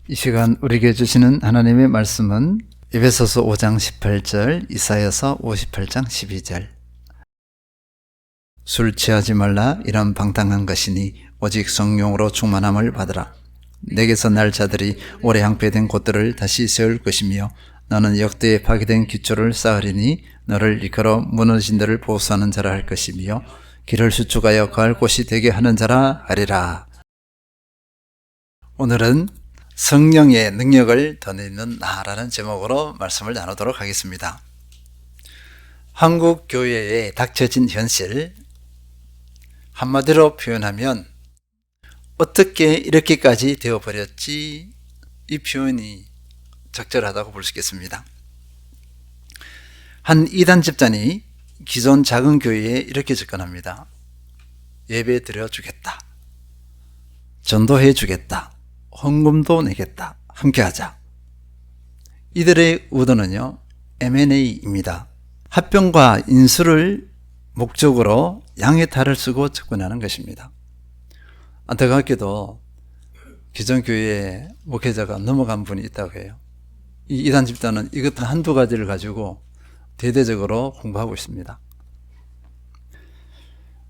이 시간 우리에게 주시는 하나님의 말씀은 에베소서 5장 18절, 이사야서 58장 12절. 술 취하지 말라, 이런 방탕한 것이니 오직 성령으로 충만함을 받으라. 내게서 날 자들이 오래 항폐된 곳들을 다시 세울 것이며 너는 역대에 파괴된 기초를 쌓으리니 너를 이끌어 무너진 데를 보수하는 자라 할 것이며 길을 수축하여 거할 곳이 되게 하는 자라 하리라. 오늘은 성령의 능력을 더내는 나라는 제목으로 말씀을 나누도록 하겠습니다. 한국 교회에 닥쳐진 현실, 한마디로 표현하면 어떻게 이렇게까지 되어버렸지? 이 표현이 적절하다고 볼 수 있겠습니다. 한 이단 집단이 기존 작은 교회에 이렇게 접근합니다. 예배 드려주겠다, 전도해 주겠다, 헌금도 내겠다, 함께하자. 이들의 의도는요, M&A입니다. 합병과 인수를 목적으로 양의 탈을 쓰고 접근하는 것입니다. 안타깝게도 기존 교회에 목회자가 넘어간 분이 있다고 해요. 이 이단 집단은 이것 한두 가지를 가지고 대대적으로 공부하고 있습니다.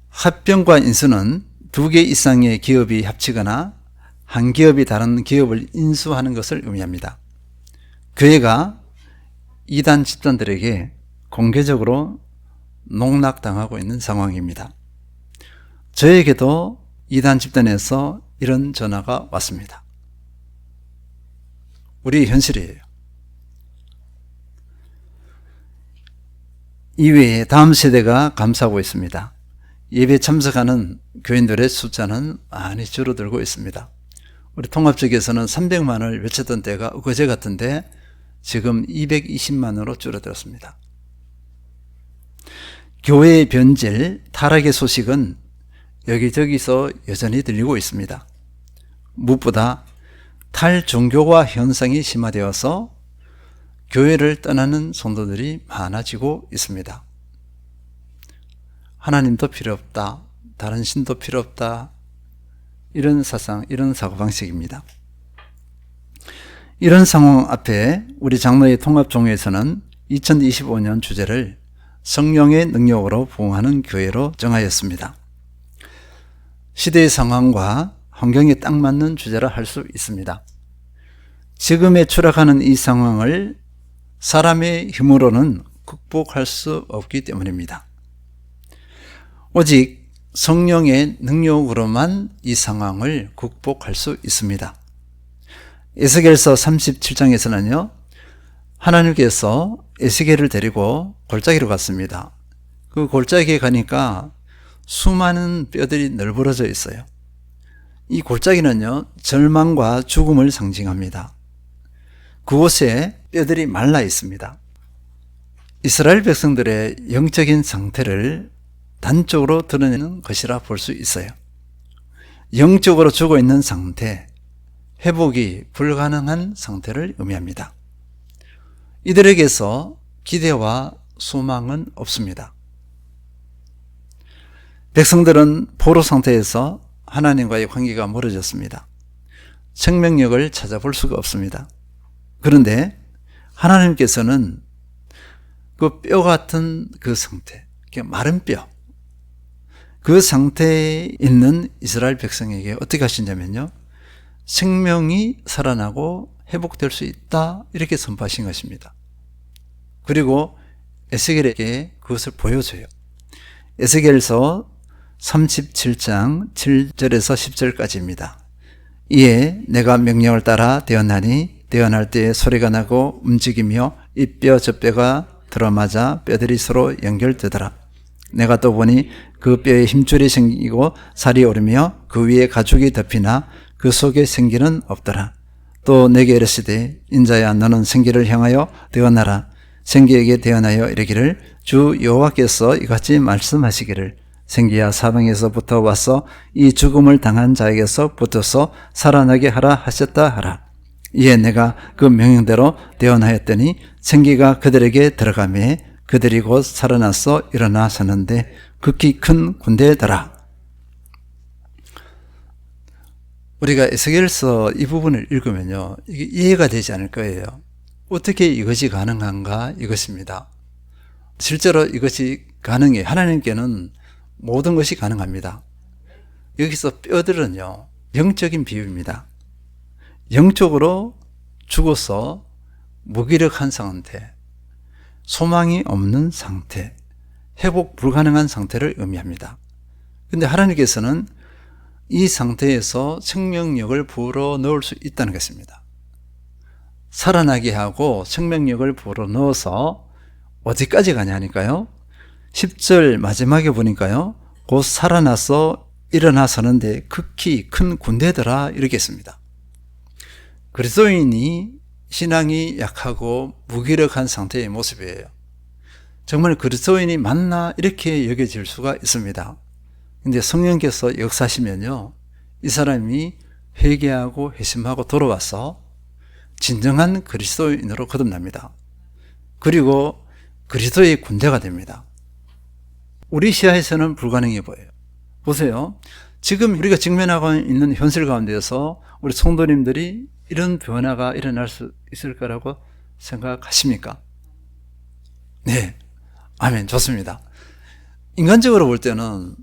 합병과 인수는 두 개 이상의 기업이 합치거나 한 기업이 다른 기업을 인수하는 것을 의미합니다. 교회가 이단 집단들에게 공개적으로 농락당하고 있는 상황입니다. 저에게도 이단 집단에서 이런 전화가 왔습니다. 우리 현실이에요. 이외에 다음 세대가 감싸고 있습니다. 예배 참석하는 교인들의 숫자는 많이 줄어들고 있습니다. 우리 통합적에서는 300만을 외쳤던 때가 그제 같은데 지금 220만으로 줄어들었습니다. 교회의 변질, 타락의 소식은 여기저기서 여전히 들리고 있습니다. 무엇보다 탈종교화 현상이 심화되어서 교회를 떠나는 성도들이 많아지고 있습니다. 하나님도 필요 없다, 다른 신도 필요 없다, 이런 사상, 이런 사고방식입니다. 이런 상황 앞에 우리 장로의 통합종회에서는 2025년 주제를 성령의 능력으로 부흥하는 교회로 정하였습니다. 시대의 상황과 환경에 딱 맞는 주제라 할 수 있습니다. 지금에 추락하는 이 상황을 사람의 힘으로는 극복할 수 없기 때문입니다. 오직 성령의 능력으로만 이 상황을 극복할 수 있습니다. 에스겔서 37장에서는요, 하나님께서 에스겔을 데리고 골짜기로 갔습니다. 그 골짜기에 가니까 수많은 뼈들이 널브러져 있어요. 이 골짜기는요, 절망과 죽음을 상징합니다. 그곳에 뼈들이 말라 있습니다. 이스라엘 백성들의 영적인 상태를 단적으로 드러내는 것이라 볼 수 있어요. 영적으로 죽어 있는 상태, 회복이 불가능한 상태를 의미합니다. 이들에게서 기대와 소망은 없습니다. 백성들은 포로 상태에서 하나님과의 관계가 멀어졌습니다. 생명력을 찾아볼 수가 없습니다. 그런데 하나님께서는 그 뼈 같은 그 상태, 마른 뼈, 그 상태에 있는 이스라엘 백성에게 어떻게 하시냐면요, 생명이 살아나고 회복될 수 있다, 이렇게 선포하신 것입니다. 그리고 에스겔에게 그것을 보여줘요. 에스겔서 37장 7절에서 10절까지입니다. 이에 내가 명령을 따라 대언하니 대언할 때에 소리가 나고 움직이며 이 뼈 저 뼈가 들어맞아 뼈들이 서로 연결되더라. 내가 또 보니 그 뼈에 힘줄이 생기고 살이 오르며 그 위에 가죽이 덮이나 그 속에 생기는 없더라. 또 내게 이르시되 인자야, 너는 생기를 향하여 대언하라. 생기에게 대언하여 이르기를 주 여호와께서 이같이 말씀하시기를 생기야, 사방에서부터 와서 이 죽음을 당한 자에게서 붙어서 살아나게 하라 하셨다 하라. 이에 내가 그 명령대로 대언하였더니 생기가 그들에게 들어가매 그들이 곧 살아나서 일어나 서는데 극히 큰 군대더라. 우리가 에스겔서 이 부분을 읽으면요, 이게 이해가 되지 않을 거예요. 어떻게 이것이 가능한가 이것입니다. 실제로 이것이 가능해요. 하나님께는 모든 것이 가능합니다. 여기서 뼈들은요, 영적인 비유입니다. 영적으로 죽어서 무기력한 상태, 소망이 없는 상태, 회복 불가능한 상태를 의미합니다. 근데 하나님께서는 이 상태에서 생명력을 불어넣을 수 있다는 것입니다. 살아나게 하고 생명력을 불어넣어서 어디까지 가냐니까요, 10절 마지막에 보니까요, 곧 살아나서 일어나서는데 극히 큰 군대더라 이렇게 했습니다. 그리스도인이 신앙이 약하고 무기력한 상태의 모습이에요. 정말 그리스도인이 맞나 이렇게 여겨질 수가 있습니다. 근데 성령께서 역사하시면요, 이 사람이 회개하고 회심하고 돌아와서 진정한 그리스도인으로 거듭납니다. 그리고 그리스도의 군대가 됩니다. 우리 시야에서는 불가능해 보여요. 보세요. 지금 우리가 직면하고 있는 현실 가운데서 우리 성도님들이 이런 변화가 일어날 수 있을 거라고 생각하십니까? 네. 아멘. 좋습니다. 인간적으로 볼 때는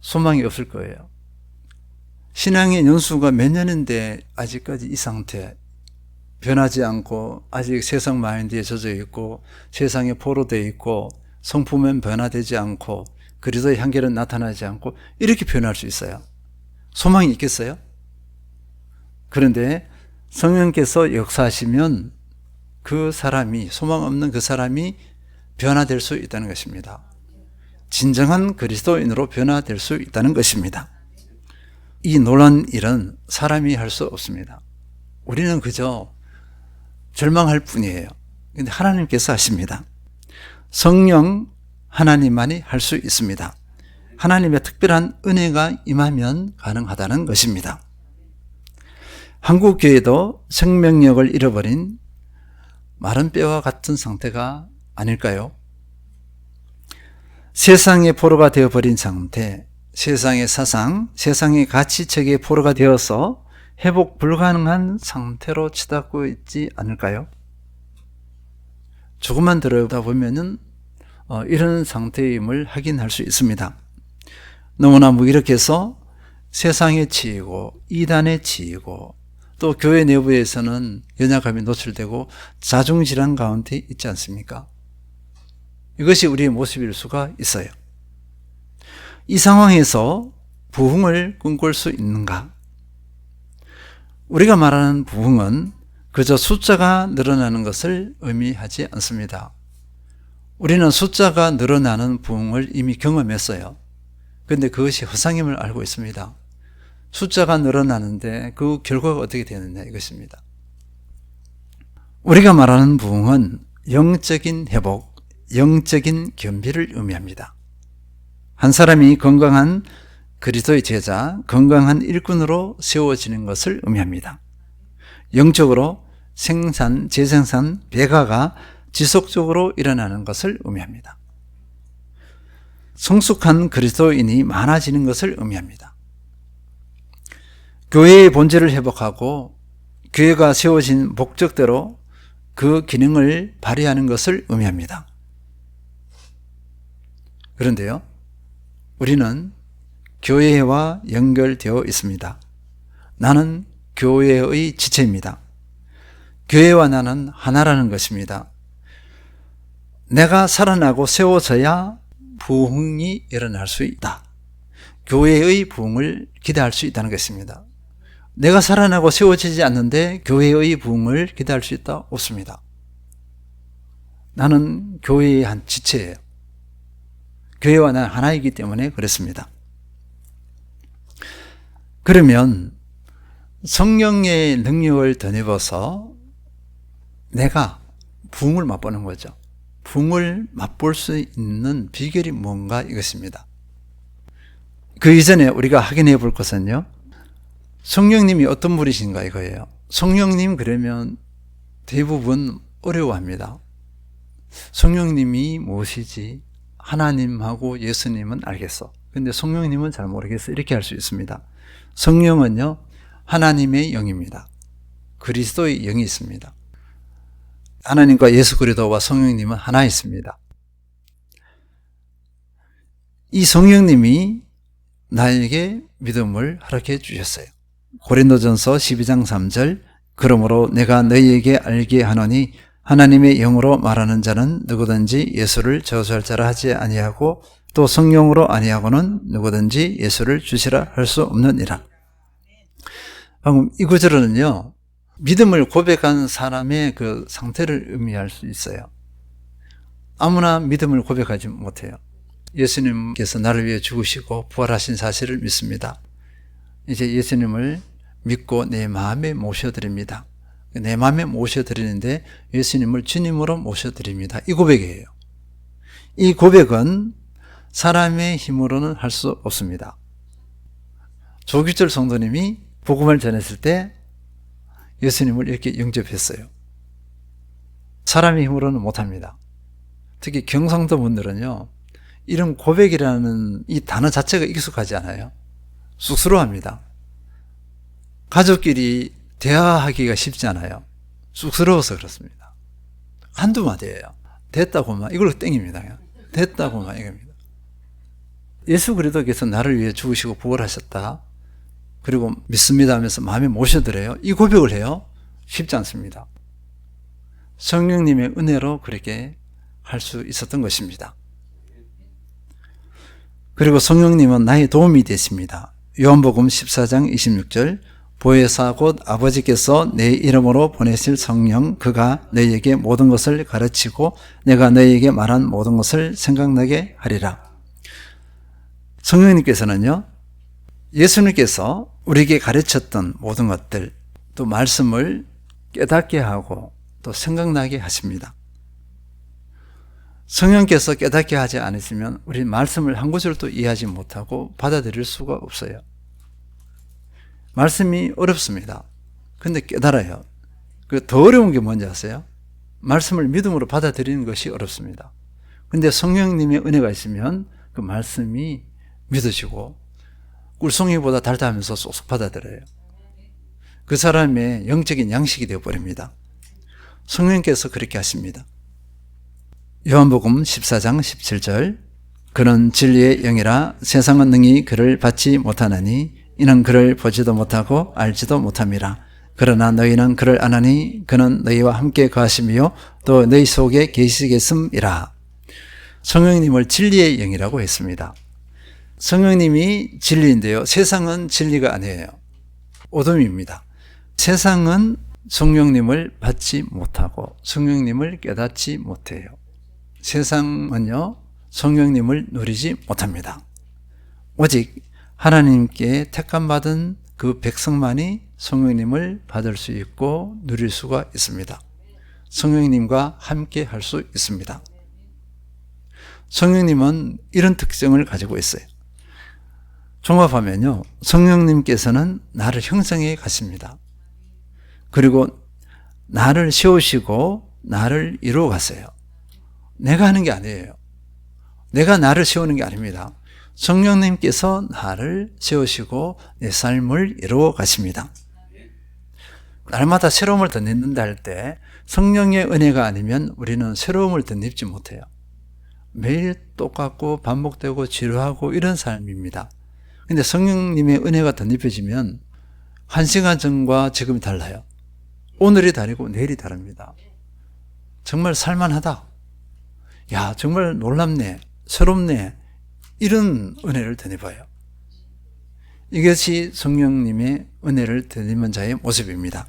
소망이 없을 거예요. 신앙의 연수가 몇 년인데 아직까지 이 상태, 변하지 않고 아직 세상 마인드에 젖어 있고 세상에 포로되어 있고 성품은 변화되지 않고 그리스도의 향기는 나타나지 않고 이렇게 표현할 수 있어요. 소망이 있겠어요? 그런데 성령께서 역사하시면 그 사람이, 소망 없는 그 사람이 변화될 수 있다는 것입니다. 진정한 그리스도인으로 변화될 수 있다는 것입니다. 이 놀라운 일은 사람이 할 수 없습니다. 우리는 그저 절망할 뿐이에요. 근데 하나님께서 하십니다. 성령 하나님만이 할 수 있습니다. 하나님의 특별한 은혜가 임하면 가능하다는 것입니다. 한국교회도 생명력을 잃어버린 마른 뼈와 같은 상태가 아닐까요? 세상의 포로가 되어버린 상태, 세상의 사상, 세상의 가치체계의 포로가 되어서 회복 불가능한 상태로 치닫고 있지 않을까요? 조금만 들여다보면은 이런 상태임을 확인할 수 있습니다. 너무나 무기력해서 세상에 치이고 이단에 치이고 또 교회 내부에서는 연약함이 노출되고 자중질환 가운데 있지 않습니까? 이것이 우리의 모습일 수가 있어요. 이 상황에서 부흥을 꿈꿀 수 있는가? 우리가 말하는 부흥은 그저 숫자가 늘어나는 것을 의미하지 않습니다. 우리는 숫자가 늘어나는 부흥을 이미 경험했어요. 그런데 그것이 허상임을 알고 있습니다. 숫자가 늘어나는데 그 결과가 어떻게 되느냐 이것입니다. 우리가 말하는 부흥은 영적인 회복, 영적인 겸비를 의미합니다. 한 사람이 건강한 그리스도의 제자, 건강한 일꾼으로 세워지는 것을 의미합니다. 영적으로 생산, 재생산, 배가가 지속적으로 일어나는 것을 의미합니다. 성숙한 그리스도인이 많아지는 것을 의미합니다. 교회의 본질을 회복하고 교회가 세워진 목적대로 그 기능을 발휘하는 것을 의미합니다. 그런데요, 우리는 교회와 연결되어 있습니다. 나는 교회의 지체입니다. 교회와 나는 하나라는 것입니다. 내가 살아나고 세워져야 부흥이 일어날 수 있다. 교회의 부흥을 기대할 수 있다는 것입니다. 내가 살아나고 세워지지 않는데 교회의 부흥을 기대할 수 있다? 없습니다. 나는 교회의 한 지체예요. 교회와 나는 하나이기 때문에 그렇습니다. 그러면 성령의 능력을 덧입어서 내가 부흥을 맛보는 거죠. 부흥을 맛볼 수 있는 비결이 뭔가 이것입니다. 그 이전에 우리가 확인해 볼 것은요, 성령님이 어떤 분이신가 이거예요. 성령님 그러면 대부분 어려워합니다. 성령님이 무엇이지? 하나님하고 예수님은 알겠어. 근데 성령님은 잘 모르겠어. 이렇게 할 수 있습니다. 성령은요, 하나님의 영입니다. 그리스도의 영이 있습니다. 하나님과 예수 그리스도와 성령님은 하나 있습니다. 이 성령님이 나에게 믿음을 허락해 주셨어요. 고린도전서 12장 3절 그러므로 내가 너희에게 알게 하노니 하나님의 영으로 말하는 자는 누구든지 예수를 저주할 자라 하지 아니하고 또 성령으로 아니하고는 누구든지 예수를 주시라 할 수 없느니라. 방금 이 구절은요, 믿음을 고백한 사람의 그 상태를 의미할 수 있어요. 아무나 믿음을 고백하지 못해요. 예수님께서 나를 위해 죽으시고 부활하신 사실을 믿습니다. 이제 예수님을 믿고 내 마음에 모셔드립니다. 내 마음에 모셔드리는데 예수님을 주님으로 모셔드립니다. 이 고백이에요. 이 고백은 사람의 힘으로는 할 수 없습니다. 조규철 성도님이 복음을 전했을 때 예수님을 이렇게 영접했어요. 사람의 힘으로는 못합니다. 특히 경상도 분들은요, 이런 고백이라는 이 단어 자체가 익숙하지 않아요. 쑥스러워합니다. 가족끼리 대화하기가 쉽지 않아요. 쑥스러워서 그렇습니다. 한두 마디예요. 됐다고만 이걸로 땡깁니다. 됐다고만 이겁니다. 예수 그리스도께서 나를 위해 죽으시고 부활하셨다. 그리고 믿습니다 하면서 마음에 모셔드려요. 이 고백을 해요. 쉽지 않습니다. 성령님의 은혜로 그렇게 할 수 있었던 것입니다. 그리고 성령님은 나의 도움이 되십니다. 요한복음 14장 26절 보혜사 곧 아버지께서 내 이름으로 보내실 성령 그가 너희에게 모든 것을 가르치고 내가 너희에게 말한 모든 것을 생각나게 하리라. 성령님께서는요, 예수님께서 우리에게 가르쳤던 모든 것들 또 말씀을 깨닫게 하고 또 생각나게 하십니다. 성령께서 깨닫게 하지 않으시면 우리 말씀을 한 구절도 이해하지 못하고 받아들일 수가 없어요. 말씀이 어렵습니다. 근데 깨달아요. 더 어려운 게 뭔지 아세요? 말씀을 믿음으로 받아들이는 것이 어렵습니다. 근데 성령님의 은혜가 있으면 그 말씀이 믿어지고 꿀송이보다 달다 하면서 쏙쏙 받아들여요. 그 사람의 영적인 양식이 되어버립니다. 성령께서 그렇게 하십니다. 요한복음 14장 17절 그는 진리의 영이라 세상은 능히 그를 받지 못하나니 이는 그를 보지도 못하고 알지도 못함이라. 그러나 너희는 그를 아나니 그는 너희와 함께 거하시며 또 너희 속에 계시겠음이라. 성령님을 진리의 영이라고 했습니다. 성령님이 진리인데요, 세상은 진리가 아니에요. 어둠입니다. 세상은 성령님을 받지 못하고 성령님을 깨닫지 못해요. 세상은요, 성령님을 누리지 못합니다. 오직 하나님께 택함받은 그 백성만이 성령님을 받을 수 있고 누릴 수가 있습니다. 성령님과 함께 할 수 있습니다. 성령님은 이런 특성을 가지고 있어요. 종합하면요, 성령님께서는 나를 형성해 가십니다. 그리고 나를 세우시고 나를 이루어 가세요. 내가 하는 게 아니에요. 내가 나를 세우는 게 아닙니다. 성령님께서 나를 세우시고 내 삶을 이루어 가십니다. 날마다 새로움을 덧입는다 할 때 성령의 은혜가 아니면 우리는 새로움을 덧입지 못해요. 매일 똑같고 반복되고 지루하고 이런 삶입니다. 근데 성령님의 은혜가 덧입혀지면 1시간 전과 지금이 달라요. 오늘이 다르고 내일이 다릅니다. 정말 살만하다. 야, 정말 놀랍네. 새롭네. 이런 은혜를 덧입어요. 이것이 성령님의 은혜를 덧입은 자의 모습입니다.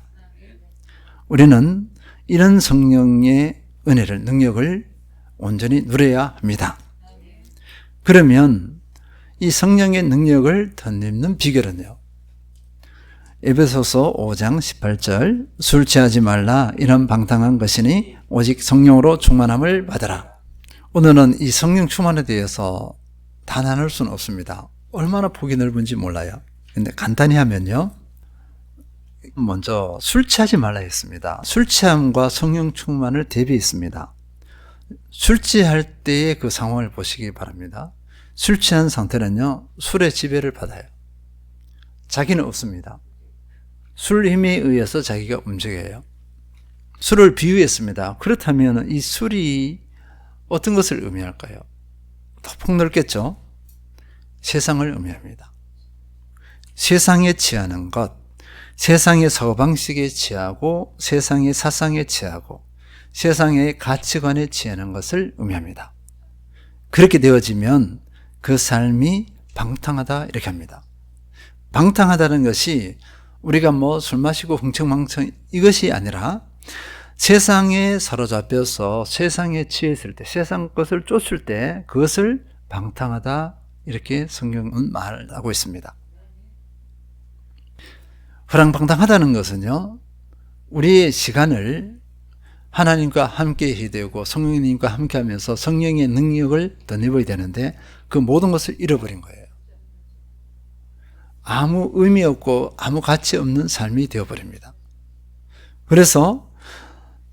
우리는 이런 성령의 은혜를, 능력을 온전히 누려야 합니다. 그러면 이 성령의 능력을 덧입는 비결은요, 에베소서 5장 18절 술 취하지 말라 이런 방탕한 것이니 오직 성령으로 충만함을 받으라. 오늘은 이 성령 충만에 대해서 다 나눌 수는 없습니다. 얼마나 폭이 넓은지 몰라요. 근데 간단히 하면요, 먼저 술 취하지 말라 했습니다. 술 취함과 성령 충만을 대비했습니다. 술 취할 때의 그 상황을 보시기 바랍니다. 술 취한 상태는요, 술의 지배를 받아요. 자기는 없습니다. 술 힘에 의해서 자기가 움직여요. 술을 비유했습니다. 그렇다면 이 술이 어떤 것을 의미할까요? 더 폭넓겠죠? 세상을 의미합니다. 세상에 취하는 것, 세상의 사고방식에 취하고 세상의 사상에 취하고 세상의 가치관에 취하는 것을 의미합니다. 그렇게 되어지면 그 삶이 방탕하다 이렇게 합니다. 방탕하다는 것이 우리가 술 마시고 흥청망청 이것이 아니라 세상에 사로잡혀서 세상에 취했을 때, 세상 것을 쫓을 때 그것을 방탕하다 이렇게 성경은 말하고 있습니다. 허랑방탕하다는 것은요, 우리의 시간을 하나님과 함께 해야 되고 성령님과 함께 하면서 성령의 능력을 덧입어야 되는데 그 모든 것을 잃어버린 거예요. 아무 의미 없고 아무 가치 없는 삶이 되어버립니다. 그래서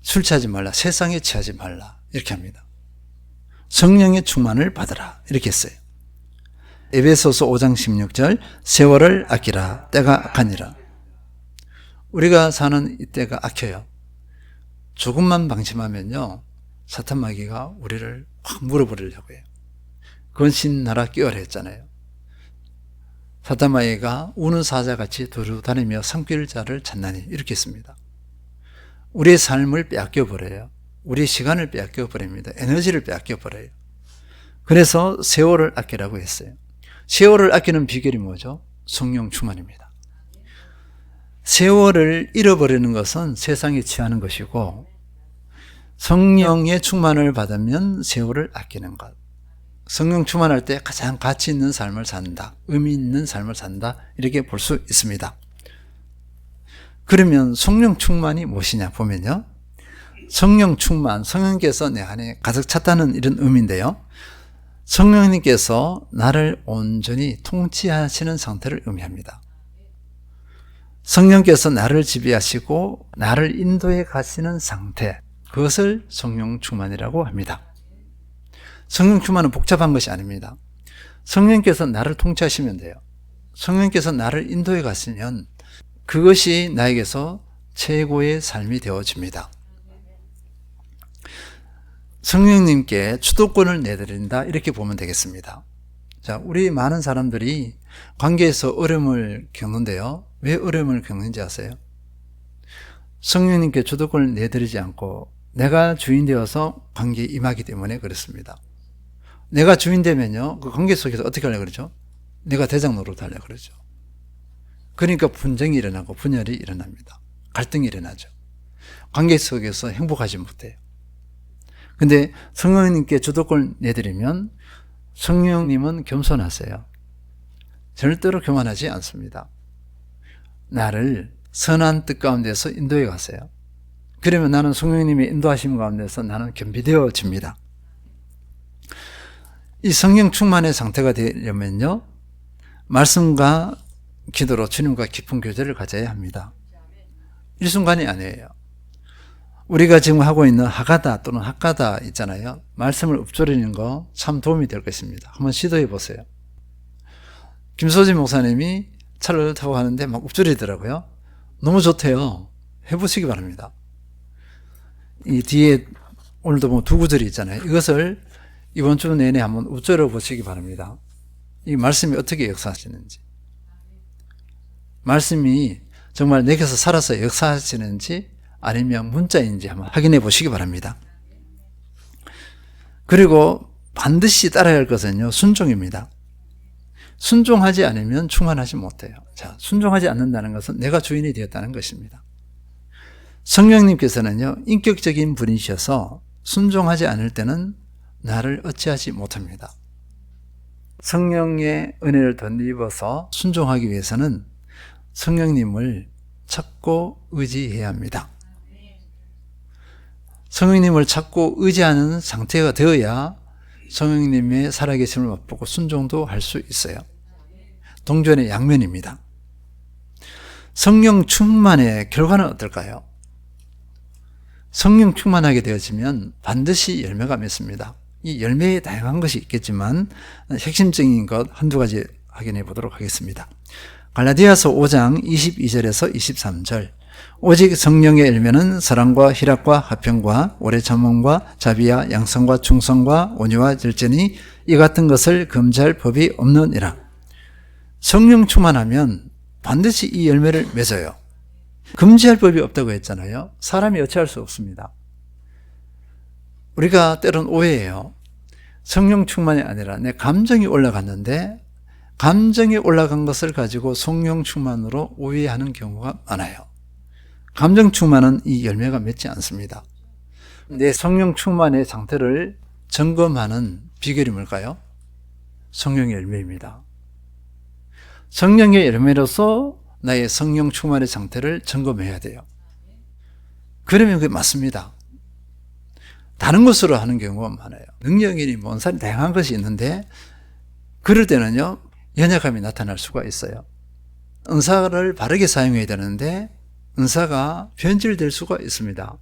술 취하지 말라, 세상에 취하지 말라 이렇게 합니다. 성령의 충만을 받으라 이렇게 했어요. 에베소서 5장 16절 세월을 아끼라 때가 가니라. 우리가 사는 이 때가 아껴요. 조금만 방심하면요 사탄 마귀가 우리를 확 물어버리려고 해요. 건신나라 끼어라 했잖아요. 사탄 마귀가 우는 사자같이 두루다니며 삼킬 자를 찾나니 이렇게 했습니다. 우리의 삶을 빼앗겨버려요. 우리의 시간을 빼앗겨버립니다. 에너지를 빼앗겨버려요. 그래서 세월을 아끼라고 했어요. 세월을 아끼는 비결이 뭐죠? 성령 충만입니다. 세월을 잃어버리는 것은 세상에 취하는 것이고 성령의 충만을 받으면 세월을 아끼는 것. 성령 충만할 때 가장 가치 있는 삶을 산다, 의미 있는 삶을 산다 이렇게 볼 수 있습니다. 그러면 성령 충만이 무엇이냐 보면요, 성령 충만, 성령께서 내 안에 가득 찼다는 이런 의미인데요, 성령님께서 나를 온전히 통치하시는 상태를 의미합니다. 성령께서 나를 지배하시고 나를 인도해 가시는 상태, 그것을 성령 충만이라고 합니다. 성령 충만은 복잡한 것이 아닙니다. 성령께서 나를 통치하시면 돼요. 성령께서 나를 인도해 가시면 그것이 나에게서 최고의 삶이 되어집니다. 성령님께 주도권을 내드린다 이렇게 보면 되겠습니다. 자, 우리 많은 사람들이 관계에서 어려움을 겪는데요, 왜 어려움을 겪는지 아세요? 성령님께 주도권을 내드리지 않고 내가 주인 되어서 관계에 임하기 때문에 그렇습니다. 내가 주인 되면요, 그 관계 속에서 어떻게 하려고 그러죠? 내가 대장 노릇 하려고 그러죠. 그러니까 분쟁이 일어나고 분열이 일어납니다. 갈등이 일어나죠. 관계 속에서 행복하지 못해요. 근데 성령님께 주도권을 내드리면 성령님은 겸손하세요. 절대로 교만하지 않습니다. 나를 선한 뜻 가운데서 인도해 가세요. 그러면 나는 성령님의 인도하심 가운데서 나는 겸비되어집니다. 이 성령 충만의 상태가 되려면요, 말씀과 기도로 주님과 깊은 교제를 가져야 합니다. 일순간이 아니에요. 우리가 지금 하고 있는 하가다 또는 학가다 있잖아요. 말씀을 읊조리는 거 참 도움이 될 것입니다. 한번 시도해 보세요. 김소진 목사님이 차를 타고 가는데 막 읊조리더라고요. 너무 좋대요. 해보시기 바랍니다. 이 뒤에 오늘도 뭐 두 구절이 있잖아요. 이것을 이번 주 내내 한번 읊조려 보시기 바랍니다. 이 말씀이 어떻게 역사하시는지, 말씀이 정말 내게서 살아서 역사하시는지 아니면 문자인지 한번 확인해 보시기 바랍니다. 그리고 반드시 따라야 할 것은요, 순종입니다. 순종하지 않으면 충만하지 못해요. 자, 순종하지 않는다는 것은 내가 주인이 되었다는 것입니다. 성령님께서는요, 인격적인 분이셔서 순종하지 않을 때는 나를 어찌하지 못합니다. 성령의 은혜를 덧입어서 순종하기 위해서는 성령님을 찾고 의지해야 합니다. 성령님을 찾고 의지하는 상태가 되어야 성령님의 살아계심을 맛보고 순종도 할 수 있어요. 동전의 양면입니다. 성령 충만의 결과는 어떨까요? 성령 충만하게 되어지면 반드시 열매가 맺습니다. 이 열매에 다양한 것이 있겠지만 핵심적인 것 한두 가지 확인해 보도록 하겠습니다. 갈라디아서 5장 22절에서 23절. 오직 성령의 열매는 사랑과 희락과 화평과 오래 참음과 자비와 양성과 충성과 온유와 절제니 이 같은 것을 금지할 법이 없느니라. 성령 충만하면 반드시 이 열매를 맺어요. 금지할 법이 없다고 했잖아요. 사람이 어찌할 수 없습니다. 우리가 때론 오해해요. 성령 충만이 아니라 내 감정이 올라갔는데 감정이 올라간 것을 가지고 성령 충만으로 오해하는 경우가 많아요. 감정 충만은 이 열매가 맺지 않습니다. 내 성령 충만의 상태를 점검하는 비결이 뭘까요? 성령의 열매입니다. 성령의 열매로서 나의 성령 충만의 상태를 점검해야 돼요. 그러면 그게 맞습니다. 다른 것으로 하는 경우가 많아요. 능력이니 뭔사니 다양한 것이 있는데 그럴 때는요, 연약함이 나타날 수가 있어요. 은사를 바르게 사용해야 되는데 은사가 변질될 수가 있습니다.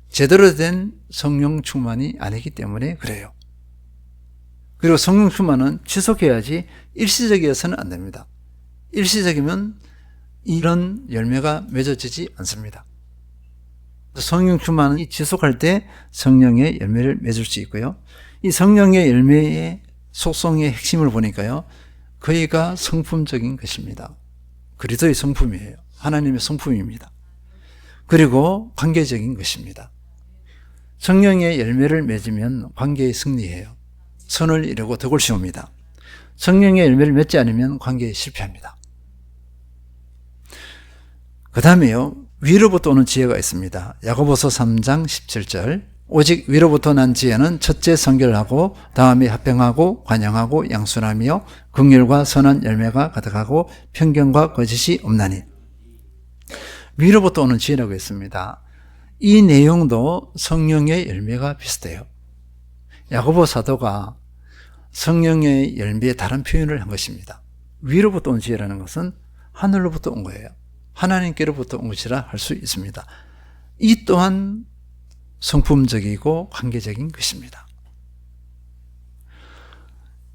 제대로 된 성령 충만이 아니기 때문에 그래요. 그리고 성령 충만은 지속해야지 일시적이어서는 안 됩니다. 일시적이면 이런 열매가 맺어지지 않습니다. 성령 충만이 지속할 때 성령의 열매를 맺을 수 있고요. 이 성령의 열매의 속성의 핵심을 보니까요, 그이가 성품적인 것입니다. 그리스도의 성품이에요. 하나님의 성품입니다. 그리고 관계적인 것입니다. 성령의 열매를 맺으면 관계에 승리해요. 선을 이루고 덕을 씌웁니다. 성령의 열매를 맺지 않으면 관계에 실패합니다. 그 다음에요, 위로부터 오는 지혜가 있습니다. 야고보서 3장 17절. 오직 위로부터 난 지혜는 첫째 선결을 하고 다음에 합평하고 관용하고 양순하며 긍휼과 선한 열매가 가득하고 편견과 거짓이 없나니. 위로부터 오는 지혜라고 했습니다. 이 내용도 성령의 열매가 비슷해요. 야고보 사도가 성령의 열매의 다른 표현을 한 것입니다. 위로부터 온 지혜라는 것은 하늘로부터 온 거예요. 하나님께로부터 온 것이라 할 수 있습니다. 이 또한 성품적이고 관계적인 것입니다.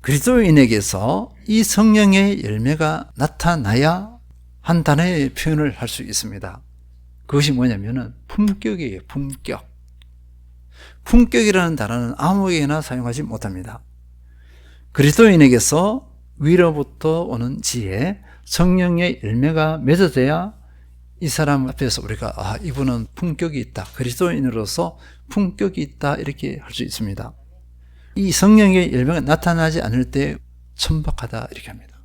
그리스도인에게서 이 성령의 열매가 나타나야 한 단어의 표현을 할 수 있습니다. 그것이 뭐냐면은 품격이에요. 품격. 품격이라는 단어는 아무에게나 사용하지 못합니다. 그리스도인에게서 위로부터 오는 지혜, 성령의 열매가 맺어져야 이 사람 앞에서 우리가 이분은 품격이 있다. 그리스도인으로서 품격이 있다. 이렇게 할 수 있습니다. 이 성령의 열매가 나타나지 않을 때 천박하다. 이렇게 합니다.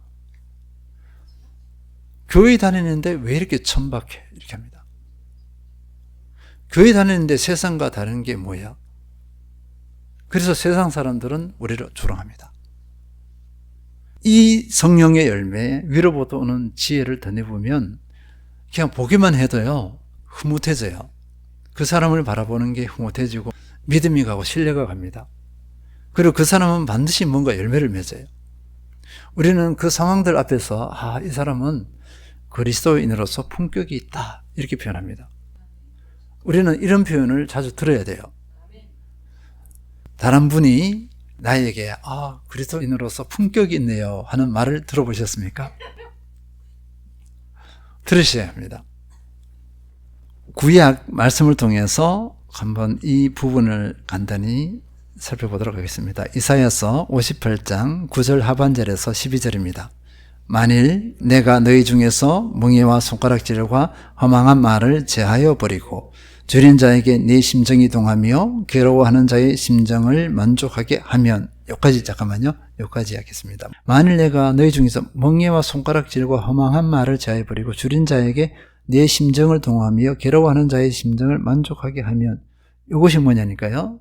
교회 다니는데 왜 이렇게 천박해? 이렇게 합니다. 교회 다니는데 세상과 다른 게 뭐야? 그래서 세상 사람들은 우리를 조롱합니다. 이 성령의 열매, 위로부터 오는 지혜를 덧내보면 그냥 보기만 해도요, 흐뭇해져요. 그 사람을 바라보는 게 흐뭇해지고 믿음이 가고 신뢰가 갑니다. 그리고 그 사람은 반드시 뭔가 열매를 맺어요. 우리는 그 상황들 앞에서 이 사람은 그리스도인으로서 품격이 있다. 이렇게 표현합니다. 우리는 이런 표현을 자주 들어야 돼요. 다른 분이 나에게 그리스도인으로서 품격이 있네요 하는 말을 들어보셨습니까? 들으셔야 합니다. 구약 말씀을 통해서 한번 이 부분을 간단히 살펴보도록 하겠습니다. 이사야서 58장 9절 하반절에서 12절입니다. 만일 내가 너희 중에서 멍에와 손가락질과 허망한 말을 제하여 버리고 줄인 자에게 네 심정이 동하며 괴로워하는 자의 심정을 만족하게 하면, 여기까지 하겠습니다. 만일 내가 너희 중에서 멍에와 손가락질과 허망한 말을 제하여 버리고 줄인 자에게 네 심정을 동하며 괴로워하는 자의 심정을 만족하게 하면, 이것이 뭐냐니까요?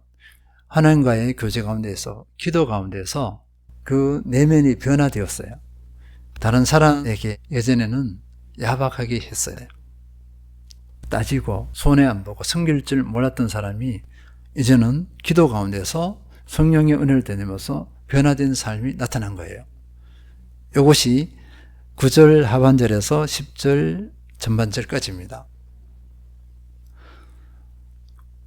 하나님과의 교제 가운데서, 기도 가운데서 그 내면이 변화되었어요. 다른 사람에게 예전에는 야박하게 했어요. 따지고 손해 안 보고 섬길 줄 몰랐던 사람이 이제는 기도 가운데서 성령의 은혜를 되내면서 변화된 삶이 나타난 거예요. 이것이 9절 하반절에서 10절 전반절까지입니다.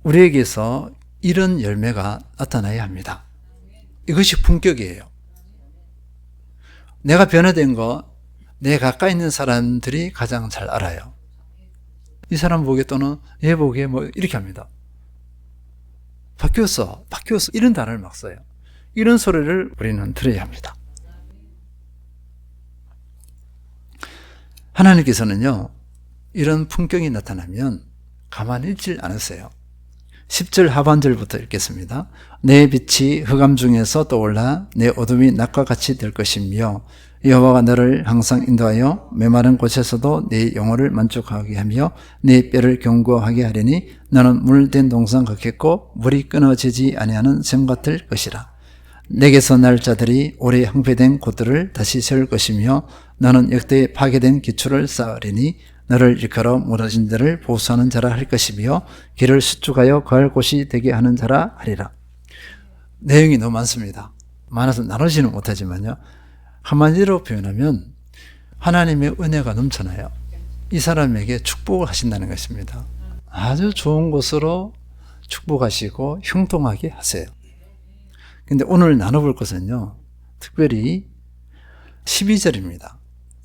우리에게서 이런 열매가 나타나야 합니다. 이것이 품격이에요. 내가 변화된 거 내 가까이 있는 사람들이 가장 잘 알아요. 이 사람 보기에 또는 얘 보기에 뭐 이렇게 합니다. 바뀌었어 이런 단어를 막 써요. 이런 소리를 우리는 들어야 합니다. 하나님께서는요, 이런 품격이 나타나면 가만히 있질 않으세요. 10절 하반절부터 읽겠습니다. 내 빛이 흑암 중에서 떠올라 내 어둠이 낮과 같이 될 것이며 여호와가 너를 항상 인도하여 메마른 곳에서도 네 영혼을 만족하게 하며 네 뼈를 견고하게 하리니 너는 물된 동산 같겠고 물이 끊어지지 아니하는 샘 같을 것이라. 내게서 날 자들이 오래 항폐된 곳들을 다시 세울 것이며 너는 역대에 파괴된 기초를 쌓으리니 너를 일컬어 무너진 데를 보수하는 자라 할 것이며 길을 수축하여 거할 곳이 되게 하는 자라 하리라. 내용이 너무 많습니다. 많아서 나누지는 못하지만요, 한마디로 표현하면 하나님의 은혜가 넘쳐나요. 이 사람에게 축복을 하신다는 것입니다. 아주 좋은 곳으로 축복하시고 형통하게 하세요. 근데 오늘 나눠볼 것은요, 특별히 12절입니다.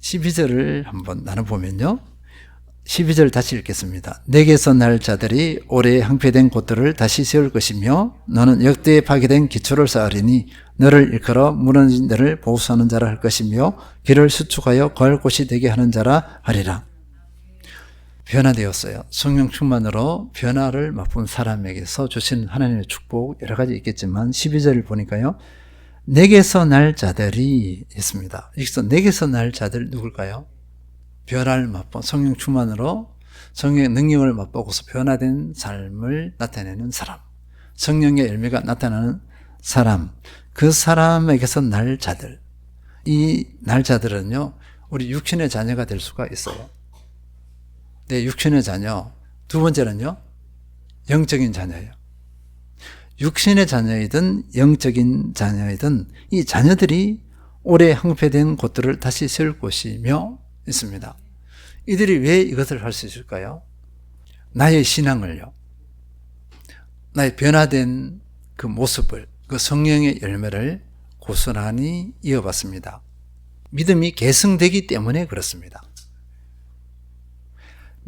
12절을 한번 나눠보면요, 12절 다시 읽겠습니다. 내게서 날 자들이 오래 항폐된 곳들을 다시 세울 것이며 너는 역대에 파괴된 기초를 쌓으리니 너를 일컬어 무너진 데를 보수하는 자라 할 것이며 길을 수축하여 거할 곳이 되게 하는 자라 하리라. 변화되었어요. 성령 충만으로 변화를 맛본 사람에게서 주신 하나님의 축복 여러 가지 있겠지만 12절을 보니까요, 내게서 날 자들이 있습니다. 여기서 내게서 날 자들 누굴까요? 변화를 맛본, 성령 충만으로 성령의 능력을 맛보고서 변화된 삶을 나타내는 사람, 성령의 열매가 나타나는 사람, 그 사람에게서 날 자들. 이 날 자들은요, 우리 육신의 자녀가 될 수가 있어요. 내 육신의 자녀. 두 번째는요, 영적인 자녀예요. 육신의 자녀이든 영적인 자녀이든 이 자녀들이 오래 항폐된 곳들을 다시 세울 것이며 있습니다. 이들이 왜 이것을 할 수 있을까요? 나의 신앙을요, 나의 변화된 그 모습을, 그 성령의 열매를 고스란히 이어봤습니다. 믿음이 계승되기 때문에 그렇습니다.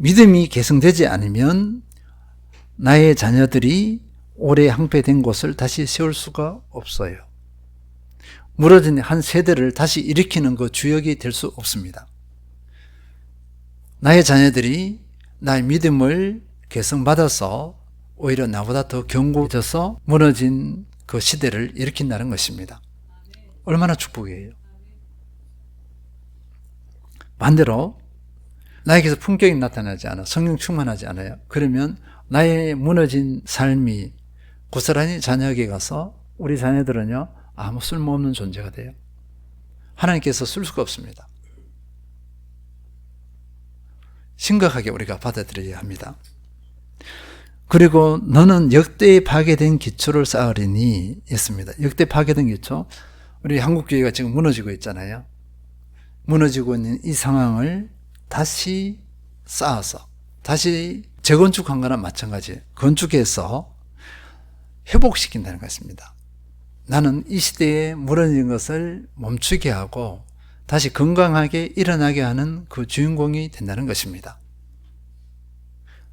믿음이 계승되지 않으면 나의 자녀들이 오래 항폐된 곳을 다시 세울 수가 없어요. 무너진 한 세대를 다시 일으키는 그 주역이 될 수 없습니다. 나의 자녀들이 나의 믿음을 개성받아서 오히려 나보다 더 견고해져서 무너진 그 시대를 일으킨다는 것입니다. 얼마나 축복이에요. 반대로 나에게서 품격이 나타나지 않아, 성령 충만하지 않아요. 그러면 나의 무너진 삶이 고스란히 자녀에게 가서 우리 자녀들은요, 아무 쓸모없는 존재가 돼요. 하나님께서 쓸 수가 없습니다. 심각하게 우리가 받아들여야 합니다. 그리고 너는 역대에 파괴된 기초를 쌓으리니 했습니다. 역대 파괴된 기초, 우리 한국교회가 지금 무너지고 있잖아요. 무너지고 있는 이 상황을 다시 쌓아서 다시 재건축한 거나 마찬가지예요. 건축해서 회복시킨다는 것입니다. 나는 이 시대에 무너진 것을 멈추게 하고 다시 건강하게 일어나게 하는 그 주인공이 된다는 것입니다.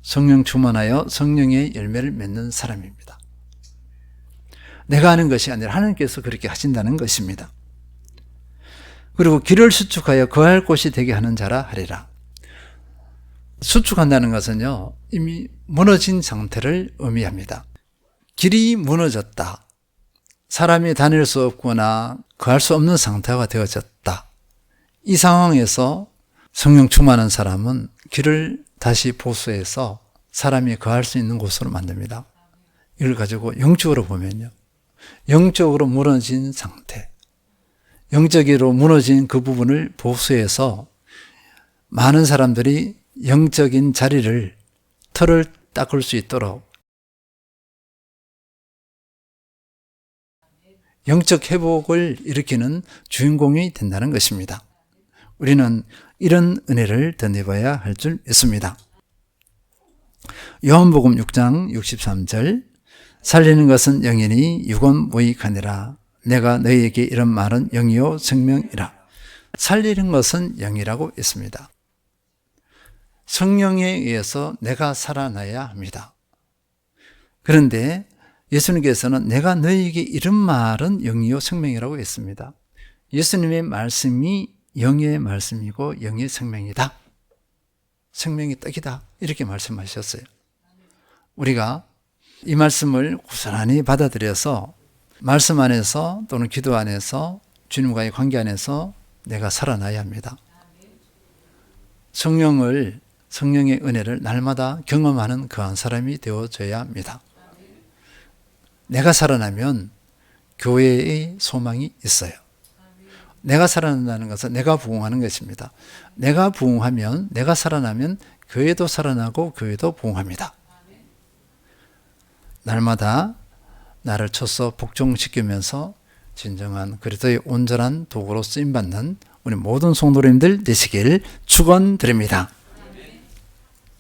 성령 충만하여 성령의 열매를 맺는 사람입니다. 내가 하는 것이 아니라 하나님께서 그렇게 하신다는 것입니다. 그리고 길을 수축하여 거할 곳이 되게 하는 자라 하리라. 수축한다는 것은요, 이미 무너진 상태를 의미합니다. 길이 무너졌다. 사람이 다닐 수 없거나 거할 수 없는 상태가 되어졌다. 이 상황에서 성령 충만한 사람은 길을 다시 보수해서 사람이 거할 수 있는 곳으로 만듭니다. 이걸 가지고 영적으로 보면요, 영적으로 무너진 상태, 영적으로 무너진 그 부분을 보수해서 많은 사람들이 영적인 자리를, 털을 닦을 수 있도록 영적 회복을 일으키는 주인공이 된다는 것입니다. 우리는 이런 은혜를 덧입어야 할 줄 믿습니다. 요한복음 6장 63절, 살리는 것은 영이니 육은 무익하니라. 내가 너희에게 이런 말은 영이요 생명이라. 살리는 것은 영이라고 있습니다. 성령에 의해서 내가 살아나야 합니다. 그런데 예수님께서는 내가 너희에게 이런 말은 영이요 생명이라고 했습니다. 예수님의 말씀이 영의 말씀이고 영의 생명이다. 생명의 떡이다. 이렇게 말씀하셨어요. 우리가 이 말씀을 고스란히 받아들여서 말씀 안에서 또는 기도 안에서 주님과의 관계 안에서 내가 살아나야 합니다. 성령의 은혜를 날마다 경험하는 그한 사람이 되어져야 합니다. 내가 살아나면 교회의 소망이 있어요. 내가 살아난다는 것은 내가 부흥하는 것입니다. 내가 부흥하면, 내가 살아나면 교회도 살아나고 교회도 부흥합니다. 날마다 나를 쳐서 복종시키면서 진정한 그리스도의 온전한 도구로 쓰임받는 우리 모든 성도님들 되시길 축원드립니다.